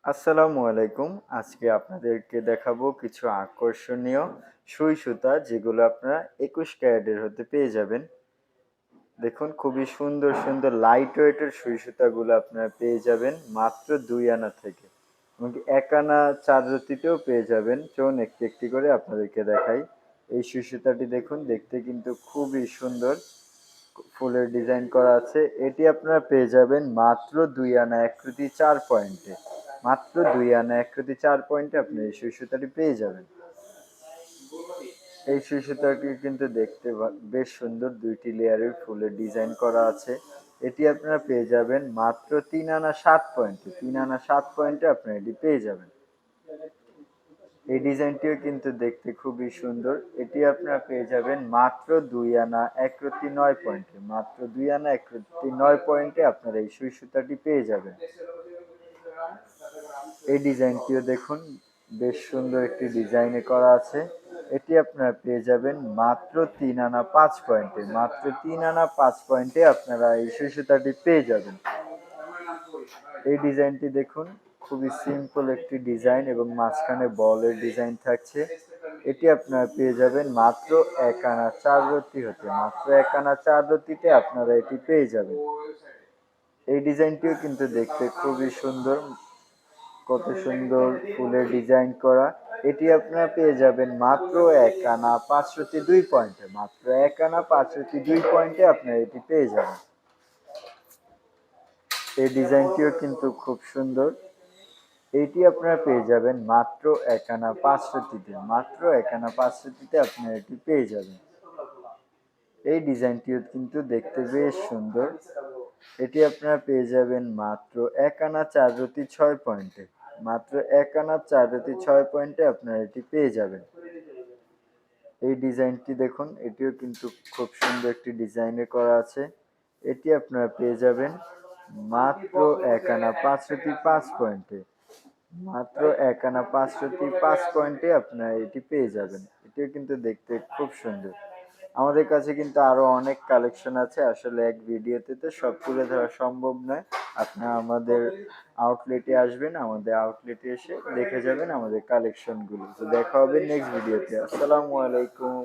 আসসালামু আলাইকুম। আজকে আপনাদেরকে দেখাবো কিছু আকর্ষণীয় সুই সুতা যেগুলো আপনারা ২১ ক্যারেটের হতে পেয়ে যাবেন। দেখুন খুবই সুন্দর, সুন্দর লাইট ওয়েটের সুই সুতাগুলো আপনারা পেয়ে যাবেন মাত্র ২ আনা থেকে। এমনকি ১ আনা ৪ রতিতেও পেয়ে যাবেন। চলুন একটি, একটি করে আপনাদেরকে দেখাই। এই সুই সুতাটি দেখুন দেখতে কিন্তু খুবই সুন্দর। ফুলের ডিজাইন করা আছে। এটি আপনারা পেয়ে যাবেন মাত্র ২ আনা ১ রুতি ৪ পয়েন্টে। মাত্র ২ আনা ১ রুতি ৪ পয়েন্টে আপনি এই সুই সুতাটি পেয়ে যাবেন। এই সুই সুতাটি কিন্তু দেখতে বেশ সুন্দর, ২ টি লেয়ারের ফুলের ডিজাইন করা আছে। এটি আপনারা পেয়ে যাবেন মাত্র ৩ আনা ৭ পয়েন্টে। ৩ আনা ৭ পয়েন্টে আপনারা এটি পেয়ে যাবেন। এই ডিজাইনটিও কিন্তু দেখতে খুবই সুন্দর। এটি আপনারা পেয়ে যাবেন মাত্র ২ আনা ১ রতি ৯ পয়েন্টে। মাত্র ২ আনা ১ রতি ৯ পয়েন্টে আপনারা এই সুই সুতাটি পেয়ে যাবেন। এই ডিজাইনটিও দেখুন বেশ সুন্দর একটি ডিজাইনে করা আছে। এটি আপনারা পেয়ে যাবেন মাত্র ৩ আনা ৫ পয়েন্টে। মাত্র ৩ আনা ৫ পয়েন্টে আপনারা এই সুই সুতাটি পেয়ে যাবেন। এই ডিজাইনটি দেখুন খুবই সিম্পল একটি ডিজাইন এবং মাঝখানে বলের ডিজাইন থাকছে। এটি আপনারা পেয়ে যাবেন মাত্র ১ আনা ৪ রতি হতে। মাত্র ১ আনা ৪ রতিতে আপনারা এটি পেয়ে যাবেন। এই ডিজাইনটিও কিন্তু দেখতে খুবই সুন্দর। কত সুন্দর ফুলের ডিজাইন করা। এটি আপনারা পেয়ে যাবেন মাত্র ১ আনা ৫ রতি ২ পয়েন্টে। মাত্র ১ আনা ৫ রতি ২ পয়েন্টে আপনারা এটি পেয়ে যাবেন। এই ডিজাইনটিও কিন্তু খুব সুন্দর। এইটি আপনারা পেয়ে যাবেন মাত্র ১ আনা ৫ রতিতে। মাত্র ১ আনা ৫ রতিতে আপনারা এটি পেয়ে যাবেন। এই ডিজাইনটিও কিন্তু দেখতে বেশ সুন্দর। এটি আপনারা পেয়ে যাবেন মাত্র ১ আনা ৪ রতি ৬ পয়েন্টে। মাত্র ১ আনা ৪ রতি ৬ পয়েন্টে আপনারা এটি পেয়ে যাবেন। এই ডিজাইনটি দেখুন এটিও কিন্তু খুব সুন্দর একটি ডিজাইনে করা আছে। এটি আপনারা পেয়ে যাবেন মাত্র ১ আনা ৫ রতি ৫ পয়েন্টে। মাত্র ১ আনা ৫ রতি ৫ পয়েন্টে আপনারা এটি পেয়ে যাবেন। এটিও কিন্তু দেখতে খুব সুন্দর। আমাদের কাছে কিন্তু আরো অনেক কালেকশন আছে। আসলে এক ভিডিওতে তো সব তুলে ধরা সম্ভব নয়। আপনারা আমাদের আউটলেটে আসবেন। আমাদের আউটলেটে এসে দেখে যাবেন আমাদের কালেকশনগুলো। তো দেখা হবে নেক্সট ভিডিওতে। আসসালামু আলাইকুম।